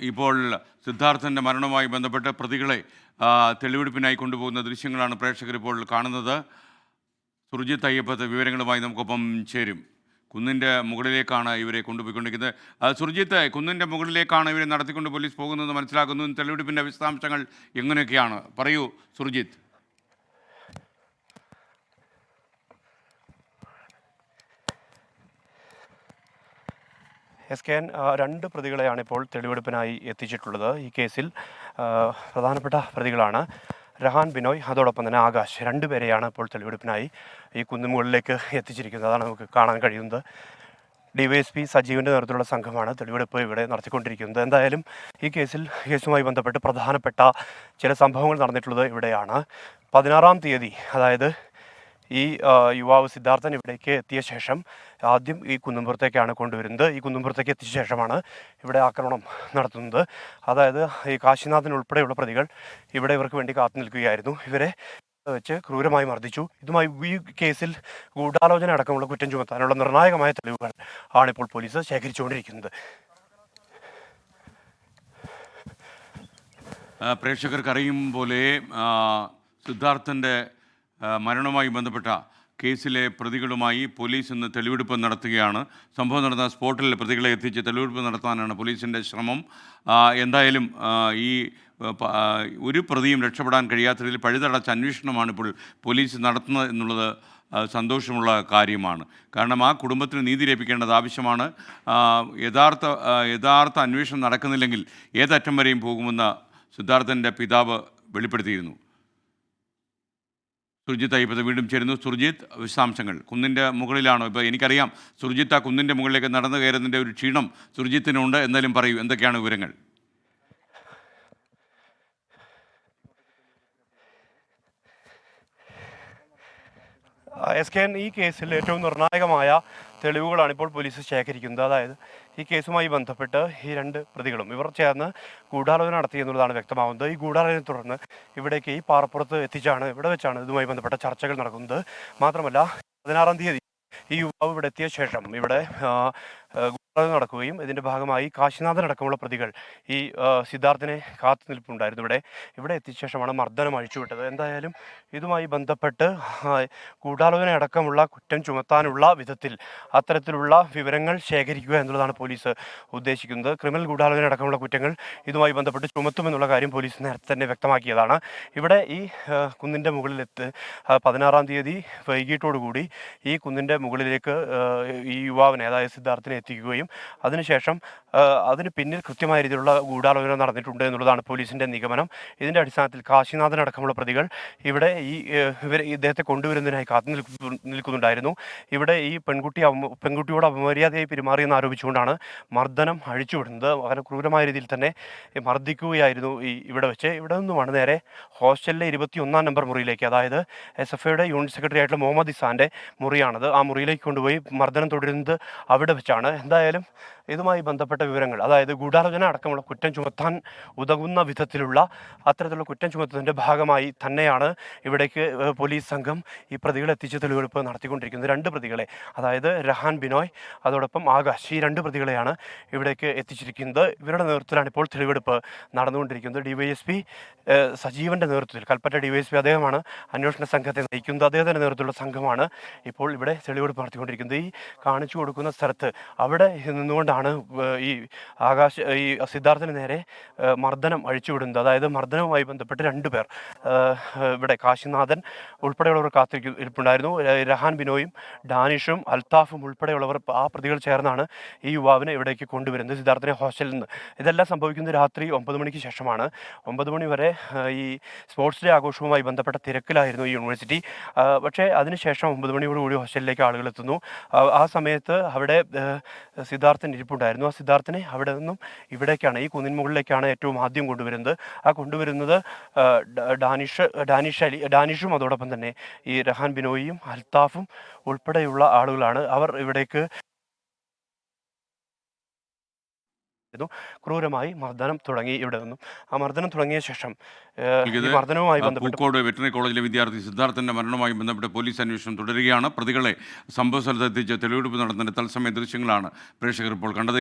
ഇപ്പോൾ സിദ്ധാർത്ഥൻ്റെ മരണവുമായി ബന്ധപ്പെട്ട് പ്രതികളെ തെളിവെടുപ്പിനായി കൊണ്ടുപോകുന്ന ദൃശ്യങ്ങളാണ് പ്രേക്ഷകർ ഇപ്പോൾ കാണുന്നത്. സുർജിത്ത് അയ്യപ്പത്ത് വിവരങ്ങളുമായി നമുക്കൊപ്പം ചേരും. കുന്നിൻ്റെ മുകളിലേക്കാണ് ഇവരെ കൊണ്ടുപോയിക്കൊണ്ടിരിക്കുന്നത്. സുർജിത്ത്, കുന്നിൻ്റെ മുകളിലേക്കാണ് ഇവരെ നടത്തിക്കൊണ്ട് പോലീസ് പോകുന്നത് മനസ്സിലാക്കുന്നു. തെളിവെടുപ്പിൻ്റെ വിശദാംശങ്ങൾ എങ്ങനെയൊക്കെയാണ്? പറയൂ സുർജിത്ത്. SKN രണ്ട് പ്രതികളെയാണ് ഇപ്പോൾ തെളിവെടുപ്പിനായി എത്തിച്ചിട്ടുള്ളത്. ഈ കേസിൽ പ്രധാനപ്പെട്ട പ്രതികളാണ് രഹാൻ ബിനോയ്, അതോടൊപ്പം തന്നെ ആകാശ്. രണ്ടുപേരെയാണ് ഇപ്പോൾ തെളിവെടുപ്പിനായി ഈ കുന്നുമുകളിലേക്ക് എത്തിച്ചിരിക്കുന്നത്. അതാണ് നമുക്ക് കാണാൻ കഴിയുന്നത്. DYSP സജീവിൻ്റെ നേതൃത്വത്തിലുള്ള സംഘമാണ് തെളിവെടുപ്പ് ഇവിടെ നടത്തിക്കൊണ്ടിരിക്കുന്നത്. എന്തായാലും ഈ കേസുമായി ബന്ധപ്പെട്ട് പ്രധാനപ്പെട്ട ചില സംഭവങ്ങൾ നടന്നിട്ടുള്ളത് ഇവിടെയാണ്. 16-ാം തീയതി, അതായത് ഈ യുവാവ് സിദ്ധാർത്ഥൻ ഇവിടേക്ക് എത്തിയ ശേഷം ആദ്യം ഈ കുന്നുംപുറത്തേക്കാണ് കൊണ്ടുവരുന്നത്. ഈ കുന്നുംപുറത്തേക്ക് എത്തിയ ശേഷമാണ് ഇവിടെ ആക്രമണം നടത്തുന്നത്. അതായത് ഈ കാശിനാഥൻ ഉൾപ്പെടെയുള്ള പ്രതികൾ ഇവിടെ ഇവർക്ക് വേണ്ടി കാത്തു നിൽക്കുകയായിരുന്നു. ഇവരെ വെച്ച് ക്രൂരമായി മർദ്ദിച്ചു. ഇതുമായി ഈ കേസിൽ ഗൂഢാലോചന അടക്കമുള്ള കുറ്റം ചുമത്താനുള്ള നിർണായകമായ തെളിവുകൾ ആണിപ്പോൾ പോലീസ് ശേഖരിച്ചുകൊണ്ടിരിക്കുന്നത്. പ്രേക്ഷകർക്കറിയും പോലെ സിദ്ധാർത്ഥൻ്റെ മരണവുമായി ബന്ധപ്പെട്ട കേസിലെ പ്രതികളുമായി പോലീസ് ഇന്ന് തെളിവെടുപ്പ് നടത്തുകയാണ്. സംഭവം നടന്ന സ്പോട്ടിൽ പ്രതികളെ എത്തിച്ച് തെളിവെടുപ്പ് നടത്താനാണ് പോലീസിൻ്റെ ശ്രമം. എന്തായാലും ഈ ഒരു പ്രതിയും രക്ഷപ്പെടാൻ കഴിയാത്തതിൽ പഴുതടച്ച അന്വേഷണമാണ് ഇപ്പോൾ പോലീസ് നടത്തുന്നത് എന്നുള്ളത് സന്തോഷമുള്ള കാര്യമാണ്. കാരണം ആ കുടുംബത്തിന് നീതി ലഭിക്കേണ്ടത് ആവശ്യമാണ്. യഥാർത്ഥ അന്വേഷണം നടക്കുന്നില്ലെങ്കിൽ ഏതറ്റം വരെയും പോകുമെന്ന് സിദ്ധാർത്ഥൻ്റെ പിതാവ് വെളിപ്പെടുത്തിയിരുന്നു. സുർജിത്ത് അയ്യപ്പത്ത് വീണ്ടും ചേരുന്നു. സുർജിത്ത്, വിശദാംശങ്ങൾ. കുന്നിൻ്റെ മുകളിലാണോ? ഇപ്പോൾ എനിക്കറിയാം സുർജിത്ത് ആ കുന്നിൻ്റെ മുകളിലേക്ക് നടന്നു കയറുന്നതിൻ്റെ ഒരു ക്ഷീണം സുർജിത്തിനുണ്ട്. എന്തായാലും പറയൂ, എന്തൊക്കെയാണ് വിവരങ്ങൾ? SKN ഈ കേസിൽ ഏറ്റവും നിർണായകമായ തെളിവുകളാണ് ഇപ്പോൾ പോലീസ് ശേഖരിക്കുന്നത്. അതായത് ഈ കേസുമായി ബന്ധപ്പെട്ട് ഈ രണ്ട് പ്രതികളും ഇവർ ചേർന്ന് ഗൂഢാലോചന നടത്തി എന്നുള്ളതാണ് വ്യക്തമാവുന്നത്. ഈ ഗൂഢാലോചനയെ തുടർന്ന് ഇവിടേക്ക് ഈ പാറപ്പുറത്ത് ഇവിടെ വെച്ചാണ് ഇതുമായി ബന്ധപ്പെട്ട ചർച്ചകൾ നടക്കുന്നത്. മാത്രമല്ല 16-ാം തീയതി ഈ യുവാവ് ഇവിടെ എത്തിയ ശേഷം ഇവിടെ നടക്കുകയും ഇതിൻ്റെ ഭാഗമായി കാശിനാഥൻ അടക്കമുള്ള പ്രതികൾ ഈ സിദ്ധാർത്ഥിനെ കാത്തു നിൽപ്പുണ്ടായിരുന്നു. ഇവിടെ എത്തിയ ശേഷമാണ് മർദ്ദനം അഴിച്ചുവിട്ടത്. എന്തായാലും ഇതുമായി ബന്ധപ്പെട്ട് ഗൂഢാലോചന അടക്കമുള്ള കുറ്റം ചുമത്താനുള്ള വിധത്തിൽ അത്തരത്തിലുള്ള വിവരങ്ങൾ ശേഖരിക്കുക എന്നുള്ളതാണ് പോലീസ് ഉദ്ദേശിക്കുന്നത്. ക്രിമിനൽ ഗൂഢാലോചന അടക്കമുള്ള കുറ്റങ്ങൾ ഇതുമായി ബന്ധപ്പെട്ട് ചുമത്തുമെന്നുള്ള കാര്യം പോലീസ് നേരത്തെ തന്നെ വ്യക്തമാക്കിയതാണ്. ഇവിടെ ഈ കുന്നിൻ്റെ മുകളിലെത്ത് 16-ാം തീയതി വൈകിട്ടോടുകൂടി ഈ കുന്നിൻ്റെ മുകളിലേക്ക് ഈ യുവാവിനെ, അതായത് സിദ്ധാർത്ഥിനെ എത്തിക്കുകയും അതിനുശേഷം അതിന് പിന്നിൽ കൃത്യമായ രീതിയിലുള്ള ഗൂഢാലോചന നടന്നിട്ടുണ്ട് എന്നുള്ളതാണ് പോലീസിൻ്റെ നിഗമനം. ഇതിൻ്റെ അടിസ്ഥാനത്തിൽ കാശിനാഥൻ അടക്കമുള്ള പ്രതികൾ ഇവിടെ ഇദ്ദേഹത്തെ കൊണ്ടുവരുന്നതിനായി കാത്തു നിൽക്കുന്നുണ്ടായിരുന്നു. ഇവിടെ ഈ പെൺകുട്ടിയോട് അപമര്യാദയായി പെരുമാറിയെന്ന് ആരോപിച്ചുകൊണ്ടാണ് മർദ്ദനം അഴിച്ചുവിടുന്നത്. വളരെ ക്രൂരമായ രീതിയിൽ തന്നെ മർദ്ദിക്കുകയായിരുന്നു ഇവിടെ വെച്ച്. ഇവിടെ നിന്നുമാണ് നേരെ ഹോസ്റ്റലിലെ 21-ാം നമ്പർ മുറിയിലേക്ക്, അതായത് SFIയുടെ യൂണിറ്റ് സെക്രട്ടറി ആയിട്ടുള്ള മുഹമ്മദ് ഇസാൻ്റെ മുറിയാണത്. ആ മുറിയിലേക്ക് കൊണ്ടുപോയി മർദ്ദനം തുടരുന്നത് അവിടെ വെച്ചാണ്. എന്തായാലും ഇതുമായി ബന്ധപ്പെട്ട വിവരങ്ങൾ, അതായത് ഗൂഢാലോചന അടക്കമുള്ള കുറ്റം ചുമത്താൻ ഉതകുന്ന വിധത്തിലുള്ള അത്തരത്തിലുള്ള കുറ്റം ചുമത്തുന്നതിൻ്റെ ഭാഗമായി തന്നെയാണ് ഇവിടേക്ക് പോലീസ് സംഘം ഈ പ്രതികളെ എത്തിച്ച് തെളിവെടുപ്പ് നടത്തിക്കൊണ്ടിരിക്കുന്നത്. രണ്ട് പ്രതികളെ, അതായത് രഹാൻ ബിനോയ്, അതോടൊപ്പം ആകാശ്, ഈ രണ്ട് പ്രതികളെയാണ് ഇവിടേക്ക് എത്തിച്ചിരിക്കുന്നത്. ഇവരുടെ നേതൃത്വത്തിലാണ് ഇപ്പോൾ തെളിവെടുപ്പ് നടന്നുകൊണ്ടിരിക്കുന്നത്. DYSP സജീവൻ്റെ നേതൃത്വത്തിൽ, കൽപ്പറ്റ DYSP അദ്ദേഹമാണ് അന്വേഷണ സംഘത്തെ നയിക്കുന്നത്. അദ്ദേഹത്തിൻ്റെ നേതൃത്വത്തിലുള്ള സംഘമാണ് ഇപ്പോൾ ഇവിടെ തെളിവെടുപ്പ് നടത്തിക്കൊണ്ടിരിക്കുന്നത്. ഈ കാണിച്ചു കൊടുക്കുന്ന സ്ഥലത്ത് അവിടെ നിന്നുകൊണ്ടാണ് ഈ സിദ്ധാർത്ഥിന് നേരെ മർദ്ദനം അഴിച്ചുവിടുന്നത്. അതായത് മർദ്ദനവുമായി ബന്ധപ്പെട്ട് രണ്ടുപേർ ഇവിടെ കാശിനാഥൻ ഉൾപ്പെടെയുള്ളവർ കാത്തിരിപ്പുണ്ടായിരുന്നു. രഹാൻ ബിനോയും ഡാനിഷും അൽത്താഫും ഉൾപ്പെടെയുള്ളവർ, ആ പ്രതികൾ ചേർന്നാണ് ഈ യുവാവിനെ ഇവിടേക്ക് കൊണ്ടുവരുന്നത്, സിദ്ധാർത്ഥിനെ ഹോസ്റ്റലിൽ നിന്ന്. ഇതെല്ലാം സംഭവിക്കുന്നത് രാത്രി 9 മണിക്ക് ശേഷമാണ്. 9 മണി വരെ ഈ സ്പോർട്സ് ഡേ ആഘോഷവുമായി ബന്ധപ്പെട്ട തിരക്കിലായിരുന്നു ഈ യൂണിവേഴ്സിറ്റി. പക്ഷേ അതിനുശേഷം 9 മണിയോടുകൂടി ഹോസ്റ്റലിലേക്ക് ആളുകൾ എത്തുന്നു. ആ സമയത്ത് അവിടെ സിദ്ധാർത്ഥൻ ഇരിപ്പുണ്ടായിരുന്നു. ആ സിദ്ധാർത്ഥനെ അവിടെ നിന്നും ഇവിടേക്കാണ്, ഈ കുന്നിൻ മുകളിലേക്കാണ് ഏറ്റവും ആദ്യം കൊണ്ടുവരുന്നത്. കൊണ്ടുവരുന്നത് ഡാനിഷും അതോടൊപ്പം തന്നെ ഈ രഹാൻ ബിനോയിയും അൽത്താഫും ഉൾപ്പെടെയുള്ള ആളുകളാണ്. അവർ ഇവിടേക്ക് ക്രൂരമായി മർദ്ദനം തുടങ്ങി. ഇവിടെ നിന്നും ആ മർദ്ദനം തുടങ്ങിയ ശേഷം മർദ്ദനവുമായി ബന്ധപ്പെട്ട് പൂക്കോട് വെറ്ററിനറി കോളേജിലെ വിദ്യാർത്ഥി സിദ്ധാർത്ഥൻ്റെ മരണവുമായി ബന്ധപ്പെട്ട് പോലീസ് അന്വേഷണം തുടരുകയാണ്. പ്രതികളെ സംഭവ സ്ഥലത്തെത്തിച്ച് തെളിവെടുപ്പ് നടത്തുന്ന തത്സമയ ദൃശ്യങ്ങളാണ് പ്രേക്ഷകർ ഇപ്പോൾ കണ്ടത്.